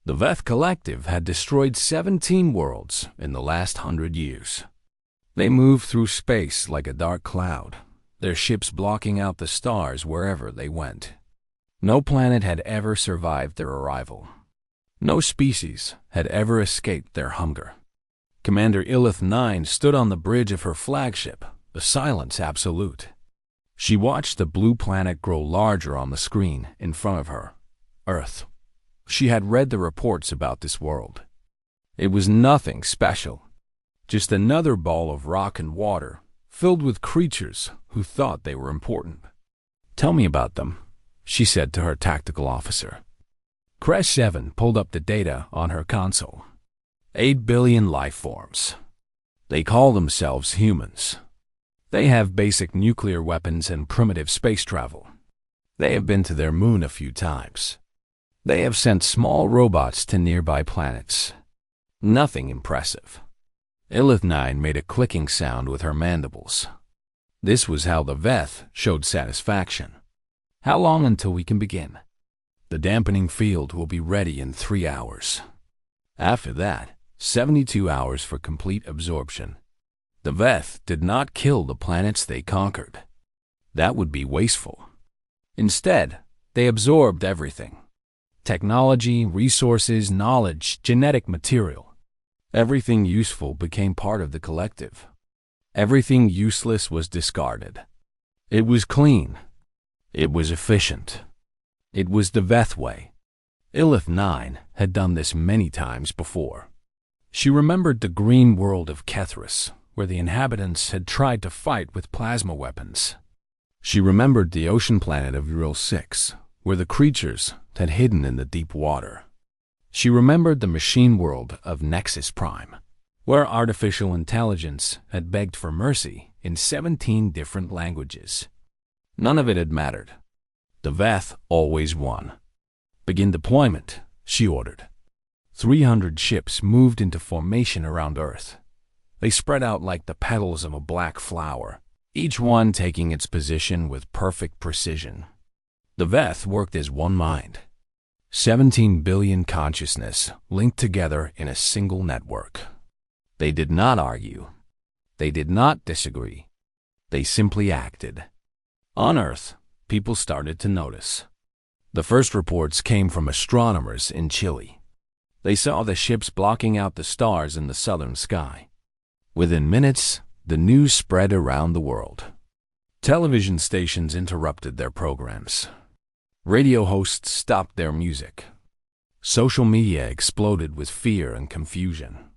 The Veth Collective had destroyed 17 worlds in the last 100 years. They moved through space like a dark cloud, their ships blocking out the stars wherever they went. No planet had ever survived their arrival. No species had ever escaped their hunger. Commander Illith 9 stood on the bridge of her flagship, the Silence Absolute. She watched the blue planet grow larger on the screen in front of her, Earth. She had read the reports about this world. It was nothing special, just another ball of rock and water, filled with creatures who thought they were important. "Tell me about them," she said to her tactical officer. Kresh 7 pulled up the data on her console. 8 billion life forms. They call themselves humans. They have basic nuclear weapons and primitive space travel. They have been to their moon a few times. They have sent small robots to nearby planets. Nothing impressive. Illith 9 made a clicking sound with her mandibles. This was how the Veth showed satisfaction. "How long until we can begin?" "The dampening field will be ready in 3 hours. After that, 72 hours for complete absorption." The Veth did not kill the planets they conquered. That would be wasteful. Instead, they absorbed everything. Technology, resources, knowledge, genetic material. Everything useful became part of the collective. Everything useless was discarded. It was clean. It was efficient. It was the Veth way. Illith 9 had done this many times before. She remembered the green world of Kethris, where the inhabitants had tried to fight with plasma weapons. She remembered the ocean planet of Ural 6, where the creatures had hidden in the deep water. She remembered the machine world of Nexus Prime, where artificial intelligence had begged for mercy in 17 different languages. None of it had mattered. The Veth always won. "Begin deployment," she ordered. 300 ships moved into formation around Earth. They spread out like the petals of a black flower, each one taking its position with perfect precision. The Veth worked as one mind. 17 billion consciousness linked together in a single network. They did not argue. They did not disagree. They simply acted. On Earth, people started to notice. The first reports came from astronomers in Chile. They saw the ships blocking out the stars in the southern sky. Within minutes, the news spread around the world. Television stations interrupted their programs. Radio hosts stopped their music. Social media exploded with fear and confusion.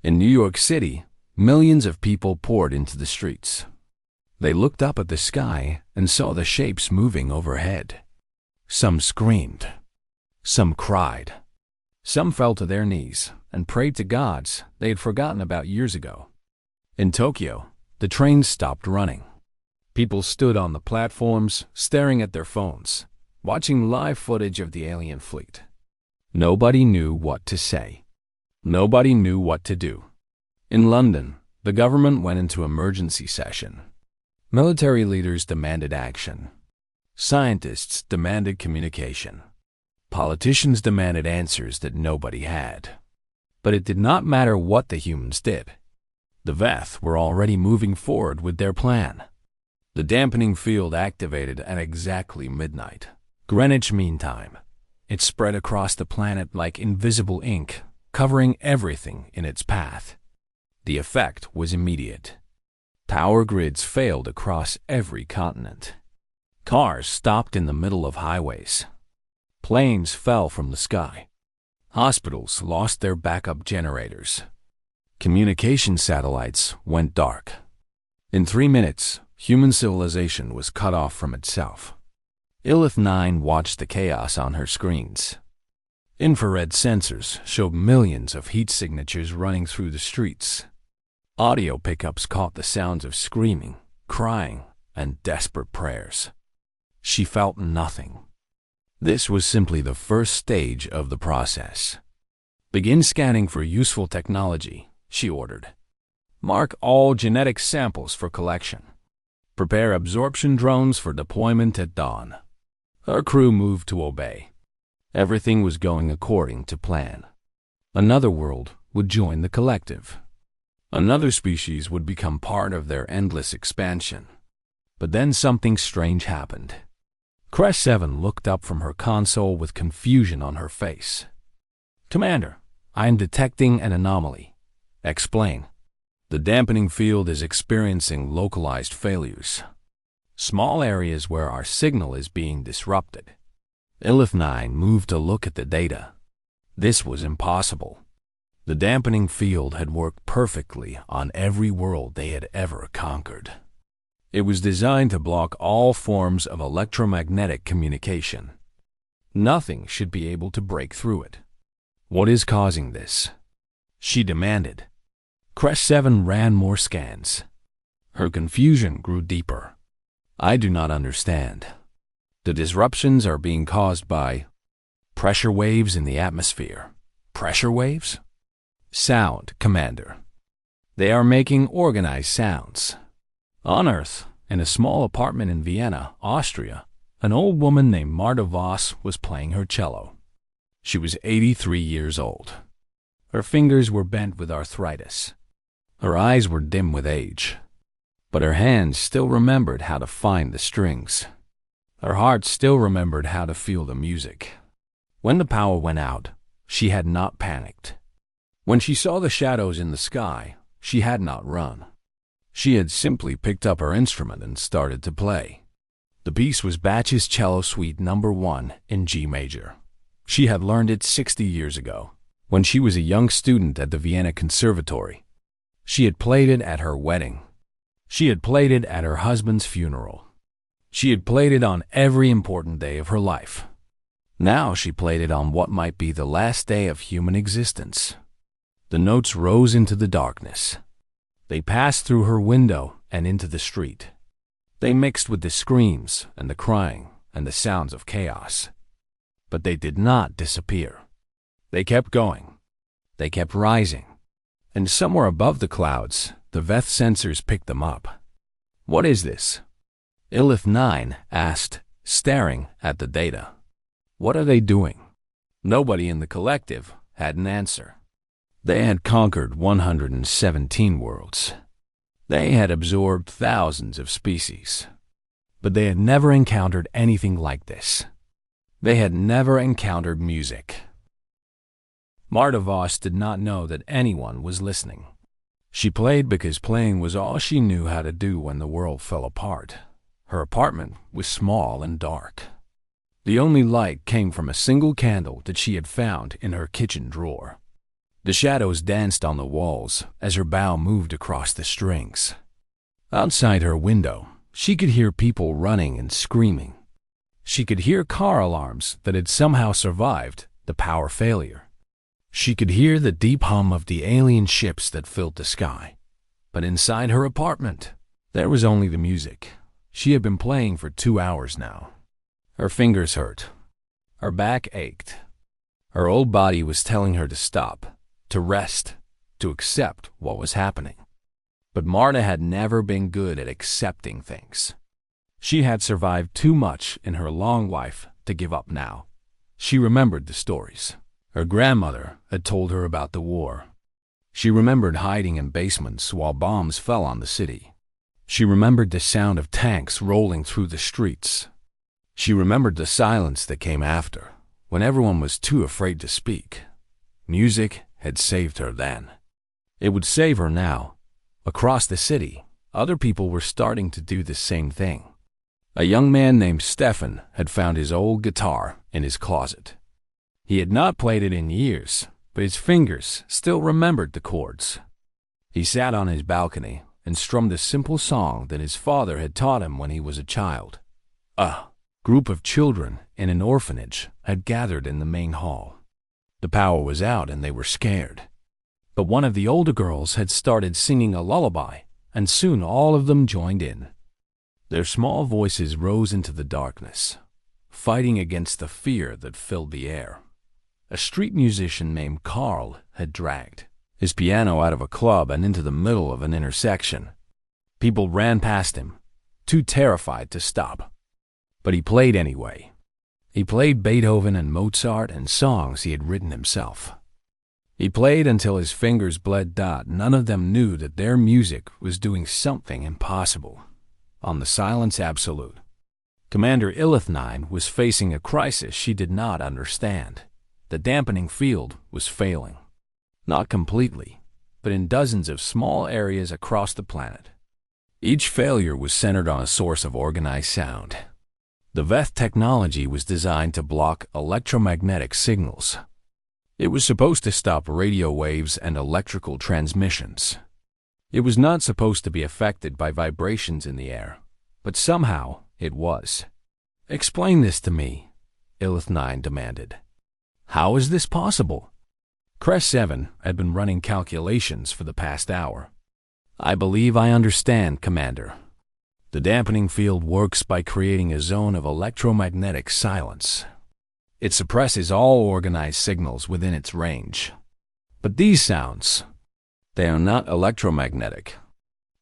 In New York City, millions of people poured into the streets. They looked up at the sky and saw the shapes moving overhead. Some screamed. Some cried. Some fell to their knees and prayed to gods they had forgotten about years ago. In Tokyo, the trains stopped running. People stood on the platforms, staring at their phones, watching live footage of the alien fleet. Nobody knew what to say. Nobody knew what to do. In London, the government went into emergency session. Military leaders demanded action. Scientists demanded communication. Politicians demanded answers that nobody had. But it did not matter what the humans did. The Veth were already moving forward with their plan. The dampening field activated at exactly midnight, Greenwich Mean Time. It spread across the planet like invisible ink, covering everything in its path. The effect was immediate. Power grids failed across every continent. Cars stopped in the middle of highways. Planes fell from the sky. Hospitals lost their backup generators. Communication satellites went dark. In 3 minutes, human civilization was cut off from itself. Illith 9 watched the chaos on her screens. Infrared sensors showed millions of heat signatures running through the streets. Audio pickups caught the sounds of screaming, crying, and desperate prayers. She felt nothing. This was simply the first stage of the process. "Begin scanning for useful technology," she ordered. "Mark all genetic samples for collection. Prepare absorption drones for deployment at dawn." Her crew moved to obey. Everything was going according to plan. Another world would join the collective. Another species would become part of their endless expansion. But then something strange happened. Crest 7 looked up from her console with confusion on her face. "Commander, I am detecting an anomaly." "Explain." "The dampening field is experiencing localized failures. Small areas where our signal is being disrupted." Ilith 9 moved to look at the data. This was impossible. The dampening field had worked perfectly on every world they had ever conquered. It was designed to block all forms of electromagnetic communication. Nothing should be able to break through it. "What is causing this?" she demanded. Crest 7 ran more scans. Her confusion grew deeper. "I do not understand. The disruptions are being caused by pressure waves in the atmosphere." "Pressure waves?" "Sound, Commander. They are making organized sounds." On Earth, in a small apartment in Vienna, Austria, an old woman named Marta Voss was playing her cello. She was 83 years old. Her fingers were bent with arthritis. Her eyes were dim with age. But her hands still remembered how to find the strings. Her heart still remembered how to feel the music. When the power went out, she had not panicked. When she saw the shadows in the sky, she had not run. She had simply picked up her instrument and started to play. The piece was Bach's Cello Suite No. 1 in G major. She had learned it 60 years ago, when she was a young student at the Vienna Conservatory. She had played it at her wedding. She had played it at her husband's funeral. She had played it on every important day of her life. Now she played it on what might be the last day of human existence. The notes rose into the darkness. They passed through her window and into the street. They mixed with the screams and the crying and the sounds of chaos. But they did not disappear. They kept going. They kept rising. And somewhere above the clouds, the Veth sensors picked them up. "What is this?" Ilith 9 asked, staring at the data. "What are they doing?" Nobody in the collective had an answer. They had conquered 117 worlds. They had absorbed thousands of species. But they had never encountered anything like this. They had never encountered music. Marta Voss did not know that anyone was listening. She played because playing was all she knew how to do when the world fell apart. Her apartment was small and dark. The only light came from a single candle that she had found in her kitchen drawer. The shadows danced on the walls as her bow moved across the strings. Outside her window, she could hear people running and screaming. She could hear car alarms that had somehow survived the power failure. She could hear the deep hum of the alien ships that filled the sky. But inside her apartment, there was only the music. She had been playing for 2 hours now. Her fingers hurt. Her back ached. Her old body was telling her to stop, to rest, to accept what was happening. But Marta had never been good at accepting things. She had survived too much in her long life to give up now. She remembered the stories. Her grandmother had told her about the war. She remembered hiding in basements while bombs fell on the city. She remembered the sound of tanks rolling through the streets. She remembered the silence that came after, when everyone was too afraid to speak. Music had saved her then. It would save her now. Across the city, other people were starting to do the same thing. A young man named Stefan had found his old guitar in his closet. He had not played it in years, but his fingers still remembered the chords. He sat on his balcony and strummed a simple song that his father had taught him when he was a child. A group of children in an orphanage had gathered in the main hall. The power was out and they were scared. But one of the older girls had started singing a lullaby, and soon all of them joined in. Their small voices rose into the darkness, fighting against the fear that filled the air. A street musician named Carl had dragged his piano out of a club and into the middle of an intersection. People ran past him, too terrified to stop. But he played anyway. He played Beethoven and Mozart and songs he had written himself. He played until his fingers bled. None of them knew that their music was doing something impossible. On the Silence Absolute, Commander Ilith9 was facing a crisis she did not understand. The dampening field was failing. Not completely, but in dozens of small areas across the planet. Each failure was centered on a source of organized sound. The Veth technology was designed to block electromagnetic signals. It was supposed to stop radio waves and electrical transmissions. It was not supposed to be affected by vibrations in the air, but somehow it was. "Explain this to me," Ilith9 demanded. "How is this possible?" Crest 7 had been running calculations for the past hour. "I believe I understand, Commander. The dampening field works by creating a zone of electromagnetic silence. It suppresses all organized signals within its range. But these sounds, they are not electromagnetic.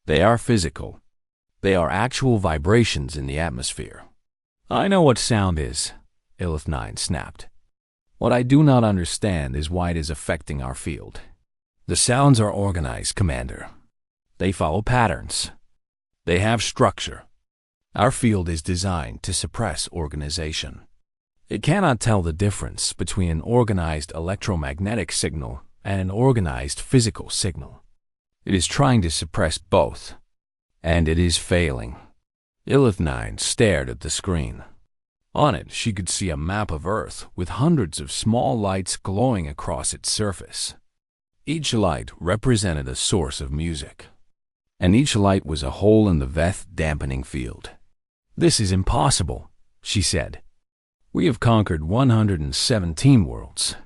They are physical. They are actual vibrations in the atmosphere." "I know what sound is," Ilith9 snapped. "What I do not understand is why it is affecting our field. The sounds are organized, Commander. They follow patterns. They have structure. Our field is designed to suppress organization. It cannot tell the difference between an organized electromagnetic signal and an organized physical signal. It is trying to suppress both, and it is failing." Ilith9 stared at the screen. On it, she could see a map of Earth with hundreds of small lights glowing across its surface. Each light represented a source of music, and each light was a hole in the Veth dampening field. "This is impossible," she said. "We have conquered 117 worlds.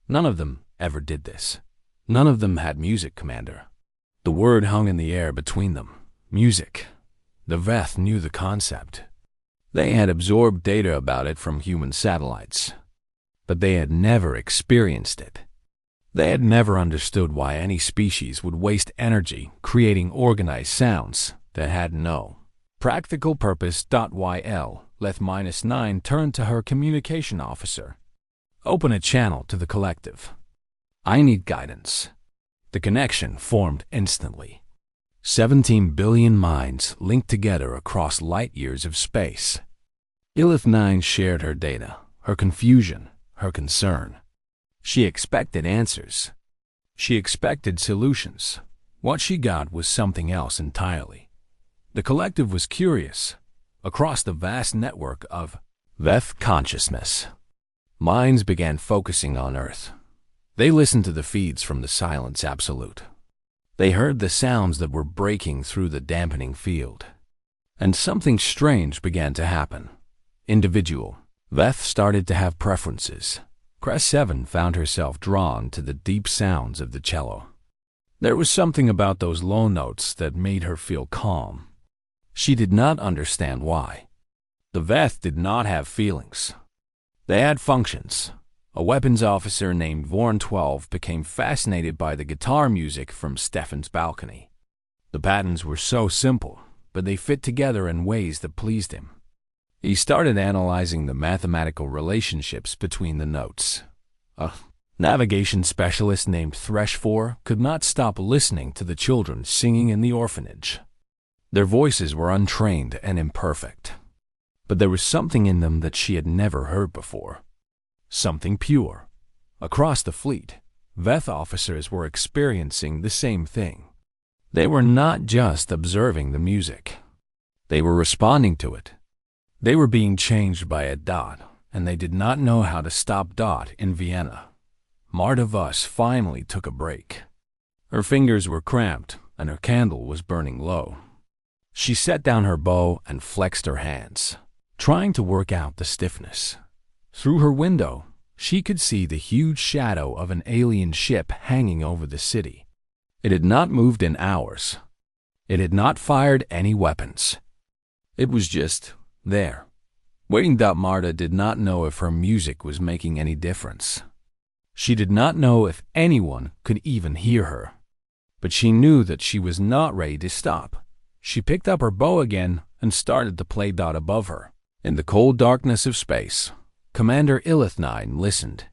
None of them ever did this. None of them had music, Commander." The word hung in the air between them. Music. The Veth knew the concept. They had absorbed data about it from human satellites, but they had never experienced it. They had never understood why any species would waste energy creating organized sounds that had no practical purpose. YL Leth-9 turned to her communication officer. "Open a channel to the collective. I need guidance." The connection formed instantly. 17 billion minds linked together across light years of space. Ilith9 shared her data, her confusion, her concern. She expected answers. She expected solutions. What she got was something else entirely. The collective was curious. Across the vast network of Veth consciousness, minds began focusing on Earth. They listened to the feeds from the Silence Absolute. They heard the sounds that were breaking through the dampening field. And something strange began to happen. Individual Veth started to have preferences. Crest 7 found herself drawn to the deep sounds of the cello. There was something about those low notes that made her feel calm. She did not understand why. The Veth did not have feelings. They had functions. A weapons officer named Vorn 12 became fascinated by the guitar music from Stefan's balcony. The patterns were so simple, but they fit together in ways that pleased him. He started analyzing the mathematical relationships between the notes. A navigation specialist named Thresh4 could not stop listening to the children singing in the orphanage. Their voices were untrained and imperfect, but there was something in them that she had never heard before. Something pure. Across the fleet, Veth officers were experiencing the same thing. They were not just observing the music. They were responding to it. They were being changed by a dot, and they did not know how to stop Dot in Vienna. Marta Vuss finally took a break. Her fingers were cramped, and her candle was burning low. She set down her bow and flexed her hands, trying to work out the stiffness. Through her window, she could see the huge shadow of an alien ship hanging over the city. It had not moved in hours. It had not fired any weapons. It was just there, waiting. Marta did not know if her music was making any difference. She did not know if anyone could even hear her. But she knew that she was not ready to stop. She picked up her bow again and started to play. Above her, in the cold darkness of space, Commander Ilithnine listened,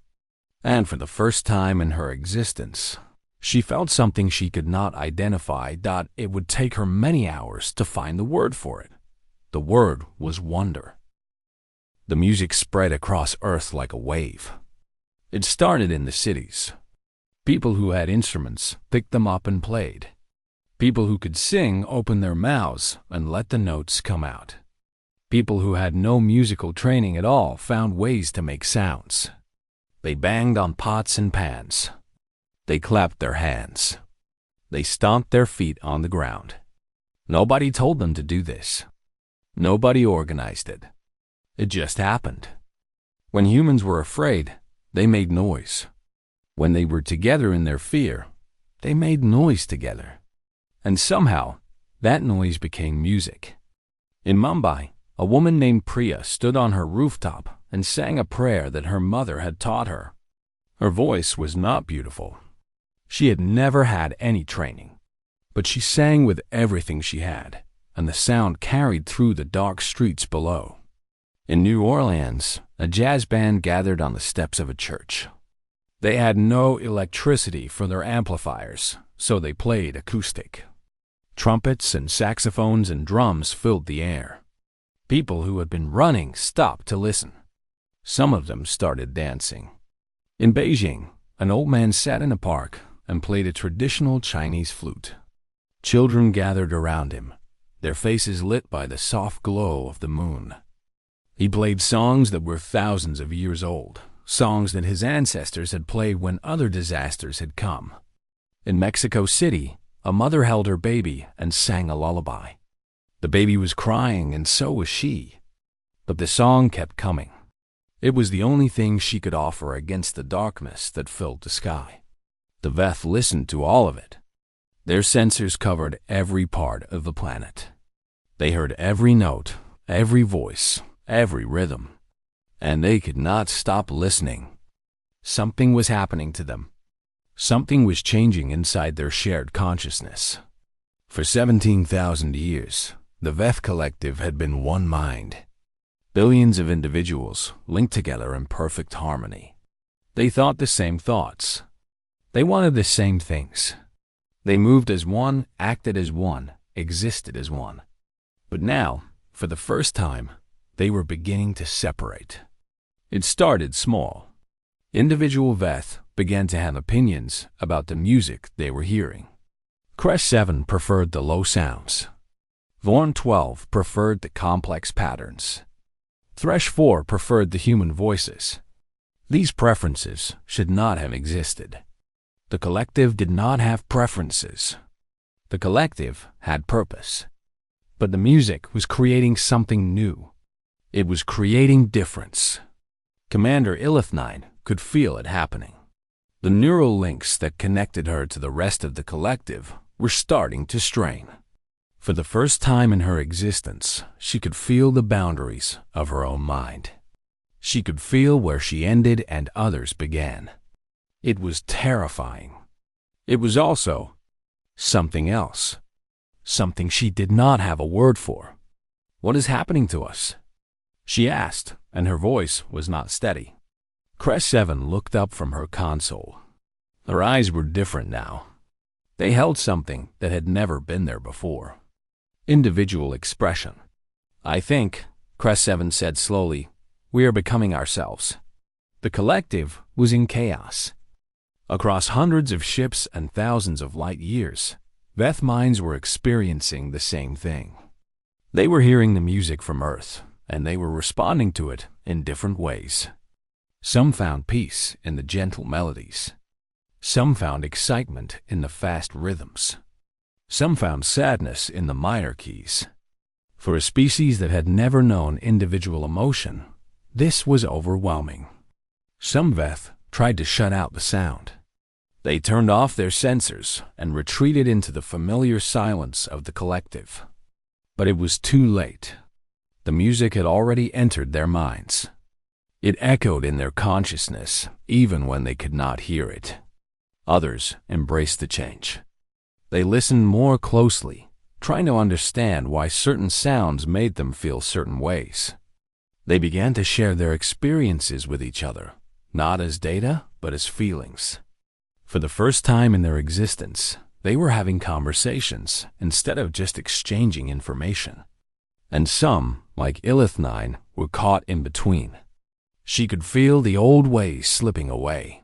and for the first time in her existence, she felt something she could not identify. It would take her many hours to find the word for it. The word was wonder. The music spread across Earth like a wave. It started in the cities. People who had instruments picked them up and played. People who could sing opened their mouths and let the notes come out. People who had no musical training at all found ways to make sounds. They banged on pots and pans. They clapped their hands. They stomped their feet on the ground. Nobody told them to do this. Nobody organized it. It just happened. When humans were afraid, they made noise. When they were together in their fear, they made noise together. And somehow, that noise became music. In Mumbai, a woman named Priya stood on her rooftop and sang a prayer that her mother had taught her. Her voice was not beautiful. She had never had any training, but she sang with everything she had, and the sound carried through the dark streets below. In New Orleans, a jazz band gathered on the steps of a church. They had no electricity for their amplifiers, so they played acoustic. Trumpets and saxophones and drums filled the air. People who had been running stopped to listen. Some of them started dancing. In Beijing, an old man sat in a park and played a traditional Chinese flute. Children gathered around him, their faces lit by the soft glow of the moon. He played songs that were thousands of years old, songs that his ancestors had played when other disasters had come. In Mexico City, a mother held her baby and sang a lullaby. The baby was crying, and so was she. But the song kept coming. It was the only thing she could offer against the darkness that filled the sky. The Veth listened to all of it. Their sensors covered every part of the planet. They heard every note, every voice, every rhythm, and they could not stop listening. Something was happening to them. Something was changing inside their shared consciousness. For 17,000 years, the Veth collective had been one mind. Billions of individuals linked together in perfect harmony. They thought the same thoughts. They wanted the same things. They moved as one, acted as one, existed as one. But now, for the first time, they were beginning to separate. It started small. Individual Veth began to have opinions about the music they were hearing. Crest 7 preferred the low sounds. Vorn 12 preferred the complex patterns. Thresh 4 preferred the human voices. These preferences should not have existed. The collective did not have preferences. The collective had purpose. But the music was creating something new. It was creating difference. Commander Ilithnine could feel it happening. The neural links that connected her to the rest of the collective were starting to strain. For the first time in her existence, she could feel the boundaries of her own mind. She could feel where she ended and others began. It was terrifying. It was also something else, something she did not have a word for. What is happening to us? She asked, and her voice was not steady. Crest 7 looked up from her console. Her eyes were different now. They held something that had never been there before. Individual expression. I think, Crest 7 said slowly, we are becoming ourselves. The collective was in chaos. Across hundreds of ships and thousands of light years, Veth minds were experiencing the same thing. They were hearing the music from Earth, and they were responding to it in different ways. Some found peace in the gentle melodies. Some found excitement in the fast rhythms. Some found sadness in the minor keys. For a species that had never known individual emotion, this was overwhelming. Some Veth tried to shut out the sound. They turned off their sensors and retreated into the familiar silence of the collective. But it was too late. The music had already entered their minds. It echoed in their consciousness, even when they could not hear it. Others embraced the change. They listened more closely, trying to understand why certain sounds made them feel certain ways. They began to share their experiences with each other, not as data, but as feelings. For the first time in their existence, they were having conversations instead of just exchanging information. And some, like Ilith9, were caught in between. She could feel the old ways slipping away.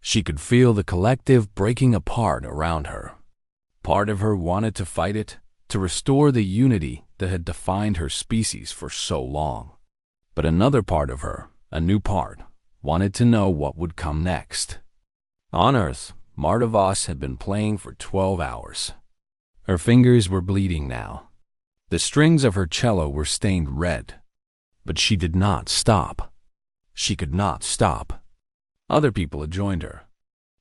She could feel the collective breaking apart around her. Part of her wanted to fight it, to restore the unity that had defined her species for so long. But another part of her, a new part, wanted to know what would come next. On Earth, Marta Voss had been playing for 12 hours. Her fingers were bleeding now. The strings of her cello were stained red. But she did not stop. She could not stop. Other people had joined her.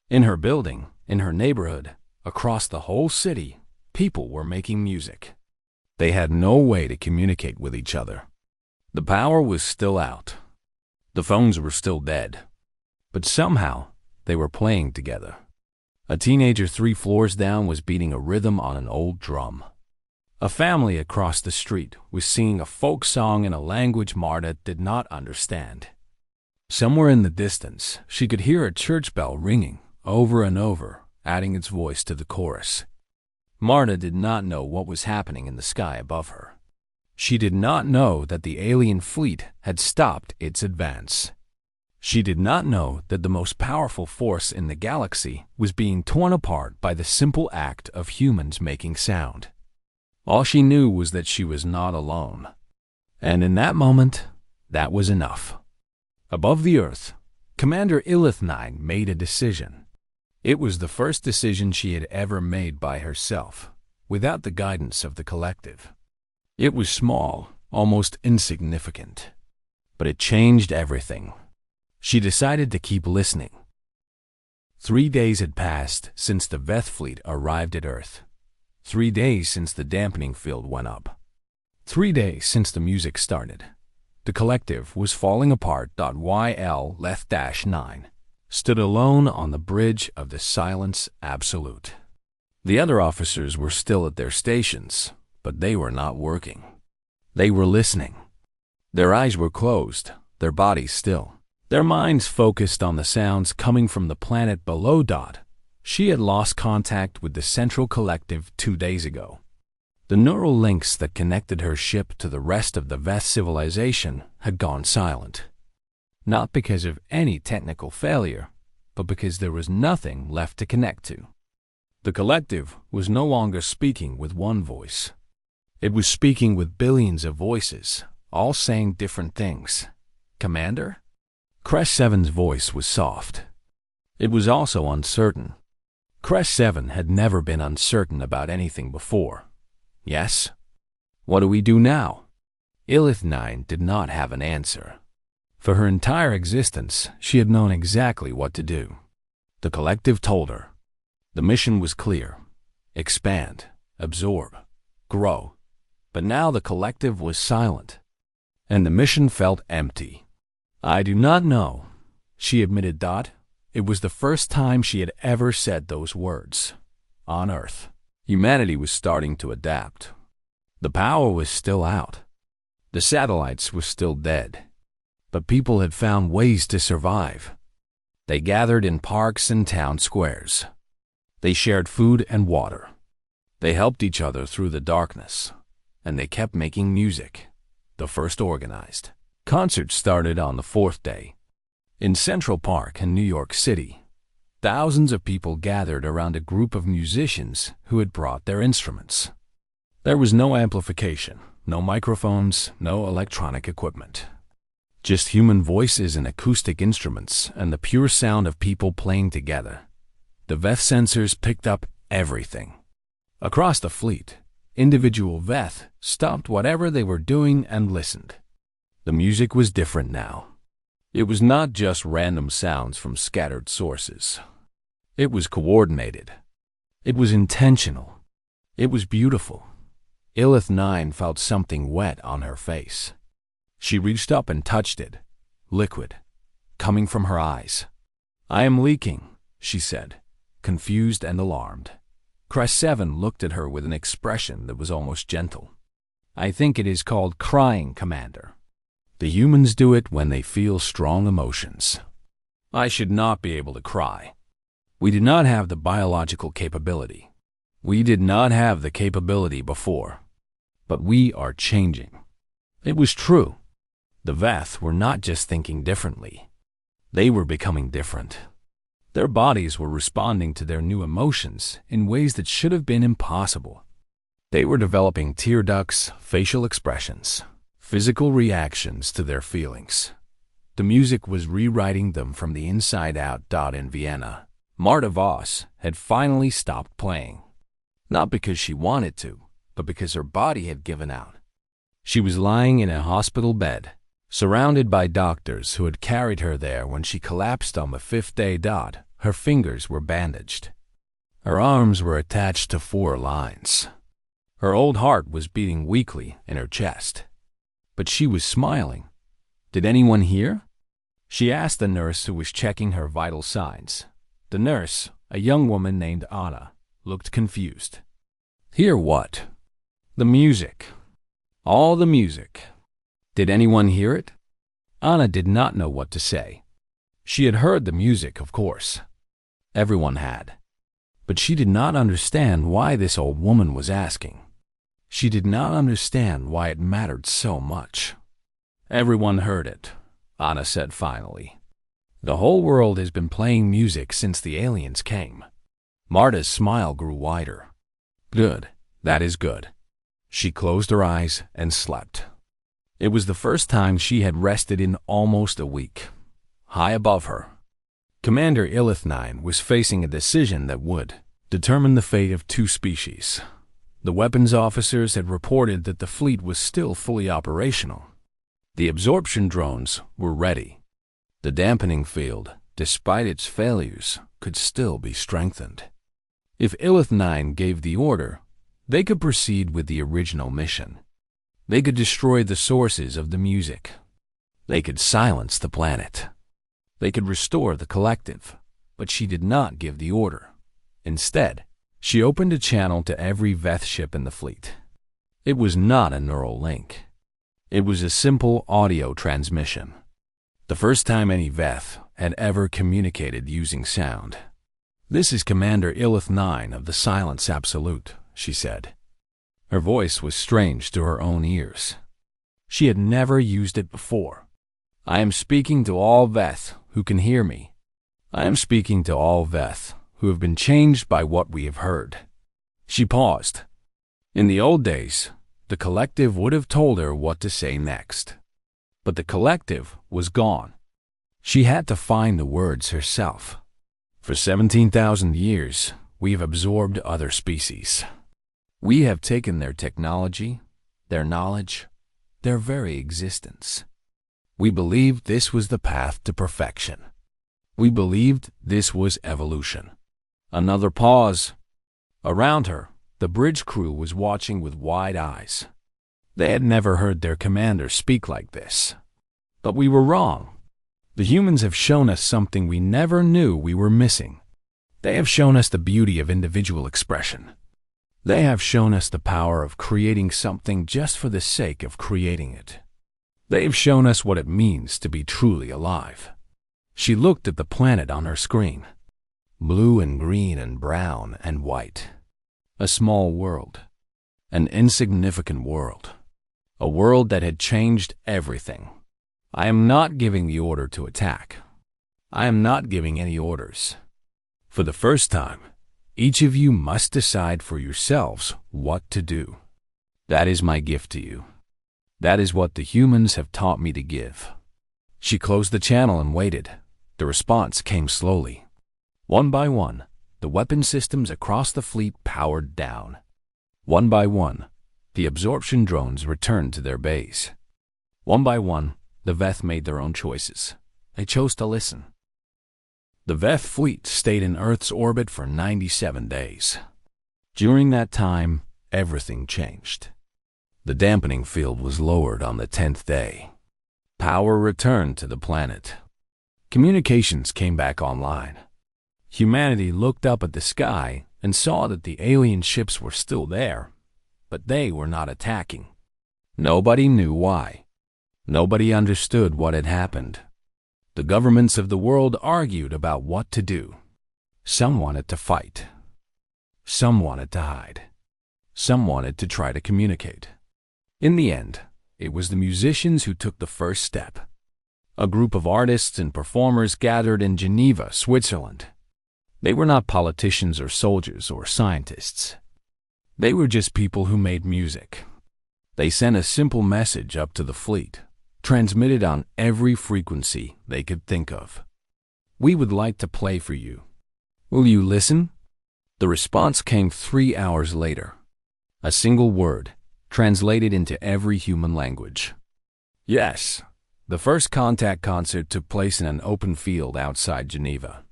In her building, in her neighborhood, across the whole city, people were making music. They had no way to communicate with each other. The power was still out. The phones were still dead. But somehow, they were playing together. A teenager 3 floors down was beating a rhythm on an old drum. A family across the street was singing a folk song in a language Marta did not understand. Somewhere in the distance, she could hear a church bell ringing over and over, adding its voice to the chorus. Marta did not know what was happening in the sky above her. She did not know that the alien fleet had stopped its advance. She did not know that the most powerful force in the galaxy was being torn apart by the simple act of humans making sound. All she knew was that she was not alone. And in that moment, that was enough. Above the Earth, Commander Ilith9 made a decision. It was the first decision she had ever made by herself, without the guidance of the collective. It was small, almost insignificant, but it changed everything. She decided to keep listening. 3 days had passed since the Veth fleet arrived at Earth. 3 days since the dampening field went up. 3 days since the music started. The collective was falling apart. YL Leth-9 stood alone on the bridge of the silence absolute. The other officers were still at their stations, but they were not working. They were listening. Their eyes were closed, their bodies still. Their minds focused on the sounds coming from the planet below. She had lost contact with the central collective 2 days ago. The neural links that connected her ship to the rest of the Veth civilization had gone silent. Not because of any technical failure, but because there was nothing left to connect to. The collective was no longer speaking with one voice. It was speaking with billions of voices, all saying different things. Commander? Crest 7's voice was soft. It was also uncertain. Crest 7 had never been uncertain about anything before. Yes? What do we do now? Ilith9 did not have an answer. For her entire existence, she had known exactly what to do. The collective told her. The mission was clear. Expand, absorb, grow. But now the collective was silent, and the mission felt empty. I do not know, she admitted. It was the first time she had ever said those words. On Earth, humanity was starting to adapt. The power was still out. The satellites were still dead. But people had found ways to survive. They gathered in parks and town squares. They shared food and water. They helped each other through the darkness. And they kept making music. The first organized. Concerts started on the 4th day. In Central Park in New York City, thousands of people gathered around a group of musicians who had brought their instruments. There was no amplification, no microphones, no electronic equipment. Just human voices and acoustic instruments and the pure sound of people playing together. The Veth sensors picked up everything. Across the fleet, individual Veth stopped whatever they were doing and listened. The music was different now. It was not just random sounds from scattered sources. It was coordinated. It was intentional. It was beautiful. Ilith9 felt something wet on her face. She reached up and touched it, liquid, coming from her eyes. I am leaking, she said, confused and alarmed. Crest 7 looked at her with an expression that was almost gentle. I think it is called crying, Commander. The humans do it when they feel strong emotions. I should not be able to cry. We do not have the biological capability. We did not have the capability before. But we are changing. It was true. The Veth were not just thinking differently. They were becoming different. Their bodies were responding to their new emotions in ways that should have been impossible. They were developing tear ducts, facial expressions, physical reactions to their feelings. The music was rewriting them from the inside out. In Vienna, Marta Voss had finally stopped playing. Not because she wanted to, but because her body had given out. She was lying in a hospital bed, surrounded by doctors who had carried her there when she collapsed on the 5th day. Her fingers were bandaged. Her arms were attached to 4 lines. Her old heart was beating weakly in her chest. But she was smiling. Did anyone hear? She asked the nurse who was checking her vital signs. The nurse, a young woman named Anna, looked confused. Hear what? The music. All the music. Did anyone hear it? Anna did not know what to say. She had heard the music, of course. Everyone had. But she did not understand why this old woman was asking. She did not understand why it mattered so much. Everyone heard it, Anna said finally. The whole world has been playing music since the aliens came. Marta's smile grew wider. Good, that is good. She closed her eyes and slept. It was the first time she had rested in almost a week. High above her, Commander Ilith-9 was facing a decision that would determine the fate of 2 species. The weapons officers had reported that the fleet was still fully operational. The absorption drones were ready. The dampening field, despite its failures, could still be strengthened. If Ilith-9 gave the order, they could proceed with the original mission. They could destroy the sources of the music. They could silence the planet. They could restore the collective, but she did not give the order. Instead, she opened a channel to every Veth ship in the fleet. It was not a neural link. It was a simple audio transmission. The first time any Veth had ever communicated using sound. This is Commander Ilith-9 of the Silence Absolute, she said. Her voice was strange to her own ears. She had never used it before. I am speaking to all Veth who can hear me. I am speaking to all Veth who have been changed by what we have heard. She paused. In the old days, the collective would have told her what to say next. But the collective was gone. She had to find the words herself. For 17,000 years, we have absorbed other species. We have taken their technology, their knowledge, their very existence. We believed this was the path to perfection. We believed this was evolution. Another pause. Around her, the bridge crew was watching with wide eyes. They had never heard their commander speak like this. But we were wrong. The humans have shown us something we never knew we were missing. They have shown us the beauty of individual expression. They have shown us the power of creating something just for the sake of creating it. They have shown us what it means to be truly alive. She looked at the planet on her screen. Blue and green and brown and white. A small world. An insignificant world. A world that had changed everything. I am not giving the order to attack. I am not giving any orders. For the first time, each of you must decide for yourselves what to do. That is my gift to you. That is what the humans have taught me to give. She closed the channel and waited. The response came slowly. One by one, the weapon systems across the fleet powered down. One by one, the absorption drones returned to their base. One by one, the Veth made their own choices. They chose to listen. The Veth fleet stayed in Earth's orbit for 97 days. During that time, everything changed. The dampening field was lowered on the 10th day. Power returned to the planet. Communications came back online. Humanity looked up at the sky and saw that the alien ships were still there, but they were not attacking. Nobody knew why. Nobody understood what had happened. The governments of the world argued about what to do. Some wanted to fight. Some wanted to hide. Some wanted to try to communicate. In the end, it was the musicians who took the first step. A group of artists and performers gathered in Geneva, Switzerland. They were not politicians or soldiers or scientists. They were just people who made music. They sent a simple message up to the fleet, transmitted on every frequency they could think of. "We would like to play for you. Will you listen?" The response came 3 hours later. A single word, translated into every human language. Yes, the first contact concert took place in an open field outside Geneva.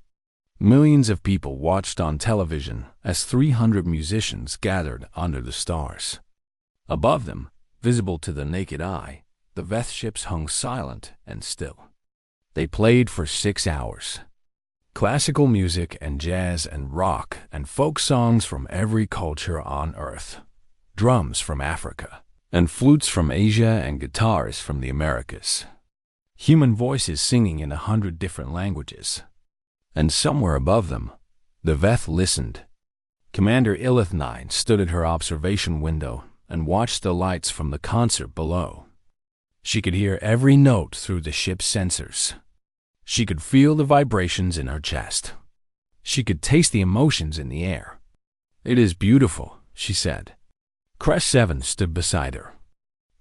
Millions of people watched on television as 300 musicians gathered under the stars. Above them, visible to the naked eye, the Veth ships hung silent and still. They played for 6 hours. Classical music and jazz and rock and folk songs from every culture on Earth. Drums from Africa, and flutes from Asia and guitars from the Americas. Human voices singing in 100 different languages. And somewhere above them, the Veth listened. Commander Ilith 9 stood at her observation window and watched the lights from the concert below. She could hear every note through the ship's sensors. She could feel the vibrations in her chest. She could taste the emotions in the air. "It is beautiful," she said. Crest 7 stood beside her.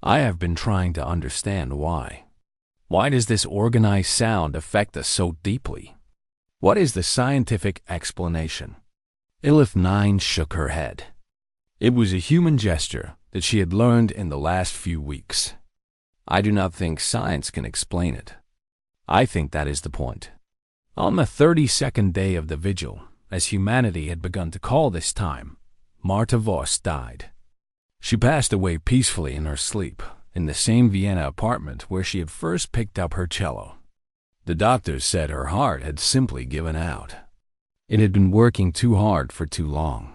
"I have been trying to understand why. Why does this organized sound affect us so deeply? What is the scientific explanation?" Ilith 9 shook her head. It was a human gesture that she had learned in the last few weeks. "I do not think science can explain it. I think that is the point." On the 32nd day of the vigil, as humanity had begun to call this time, Marta Voss died. She passed away peacefully in her sleep, in the same Vienna apartment where she had first picked up her cello. The doctors said her heart had simply given out. It had been working too hard for too long.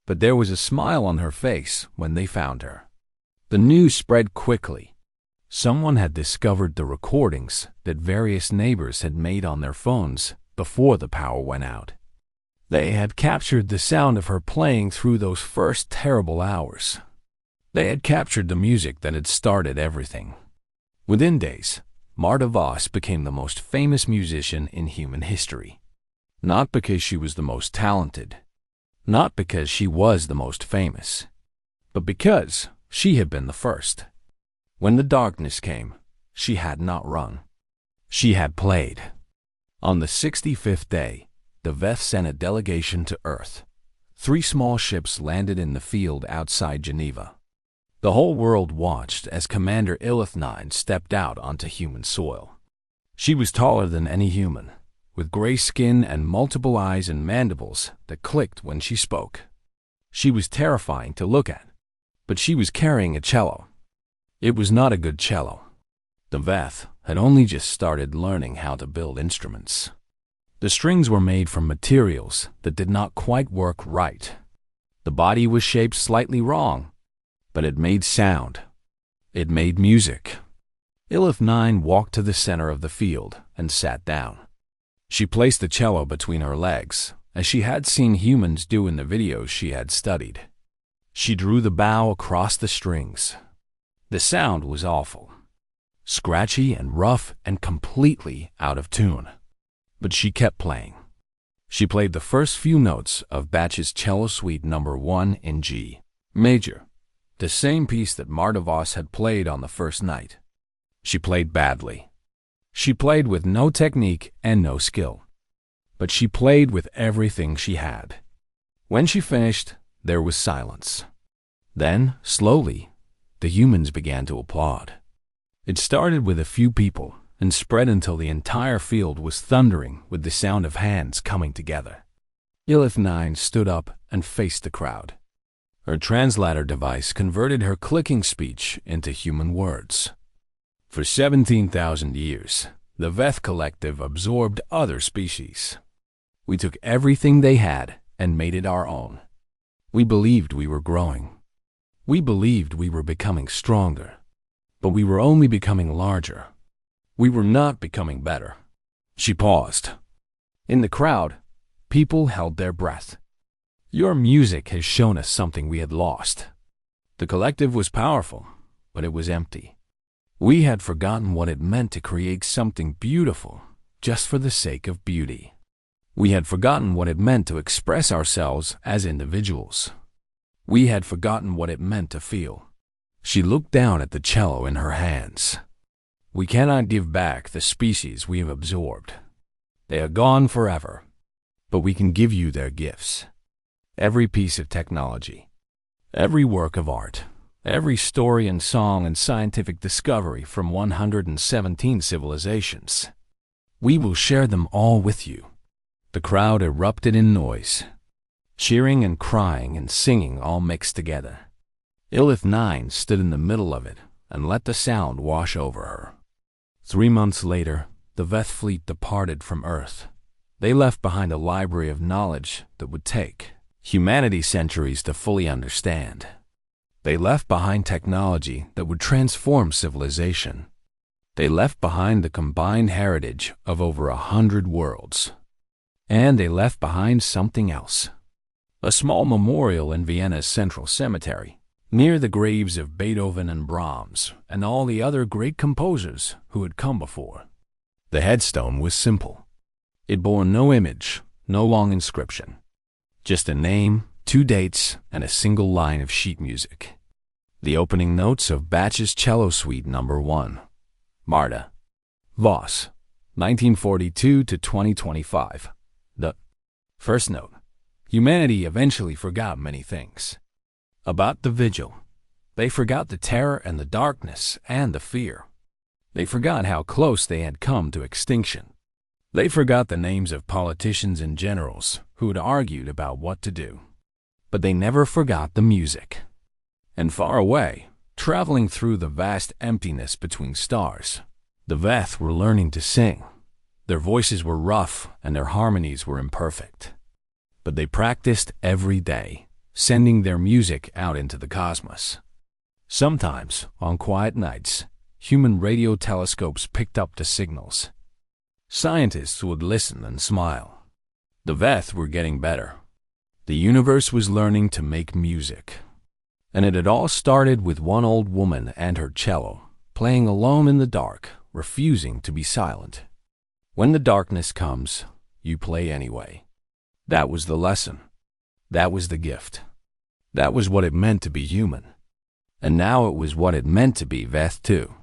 But there was a smile on her face when they found her. The news spread quickly. Someone had discovered the recordings that various neighbors had made on their phones before the power went out. They had captured the sound of her playing through those first terrible hours. They had captured the music that had started everything. Within days, Marta Voss became the most famous musician in human history. Not because she was the most talented, not because she was the most famous, but because she had been the first. When the darkness came, she had not run. She had played. On the 65th day, the Veth sent a delegation to Earth. 3 small ships landed in the field outside Geneva. The whole world watched as Commander Ilith 9 stepped out onto human soil. She was taller than any human, with gray skin and multiple eyes and mandibles that clicked when she spoke. She was terrifying to look at, but she was carrying a cello. It was not a good cello. The Veth had only just started learning how to build instruments. The strings were made from materials that did not quite work right. The body was shaped slightly wrong, but it made sound. It made music. Ilith 9 walked to the center of the field and sat down. She placed the cello between her legs, as she had seen humans do in the videos she had studied. She drew the bow across the strings. The sound was awful. Scratchy and rough and completely out of tune. But she kept playing. She played the first few notes of Bach's Cello Suite No. 1 in G major, the same piece that Marta Voss had played on the first night. She played badly. She played with no technique and no skill. But she played with everything she had. When she finished, there was silence. Then, slowly, the humans began to applaud. It started with a few people and spread until the entire field was thundering with the sound of hands coming together. Ilith 9 stood up and faced the crowd. Her translator device converted her clicking speech into human words. For 17,000 years, the Veth Collective absorbed other species. We took everything they had and made it our own. We believed we were growing. We believed we were becoming stronger. But we were only becoming larger. We were not becoming better. She paused. In the crowd, people held their breath. Your music has shown us something we had lost. The collective was powerful, but it was empty. We had forgotten what it meant to create something beautiful just for the sake of beauty. We had forgotten what it meant to express ourselves as individuals. We had forgotten what it meant to feel. She looked down at the cello in her hands. We cannot give back the species we have absorbed. They are gone forever, but we can give you their gifts. Every piece of technology, every work of art, every story and song and scientific discovery from 117 civilizations. We will share them all with you. The crowd erupted in noise. Cheering and crying and singing all mixed together. Illith 9 stood in the middle of it and let the sound wash over her. 3 months later, the Veth fleet departed from Earth. They left behind a library of knowledge that would take humanity centuries to fully understand. They left behind technology that would transform civilization. They left behind the combined heritage of over 100 worlds. And they left behind something else. A small memorial in Vienna's central cemetery, near the graves of Beethoven and Brahms and all the other great composers who had come before. The headstone was simple. It bore no image, no long inscription. Just a name, 2 dates, and a single line of sheet music. The opening notes of Bach's Cello Suite No. 1. Marta. Voss, 1942 to 2025. The first note. Humanity eventually forgot many things. About the vigil. They forgot the terror and the darkness and the fear. They forgot how close they had come to extinction. They forgot the names of politicians and generals who had argued about what to do. But they never forgot the music. And far away, traveling through the vast emptiness between stars, the Veth were learning to sing. Their voices were rough and their harmonies were imperfect. But they practiced every day, sending their music out into the cosmos. Sometimes, on quiet nights, human radio telescopes picked up the signals. Scientists would listen and smile. The Veth were getting better. The universe was learning to make music. And it had all started with one old woman and her cello, playing alone in the dark, refusing to be silent. When the darkness comes, you play anyway. That was the lesson. That was the gift. That was what it meant to be human. And now it was what it meant to be Veth too.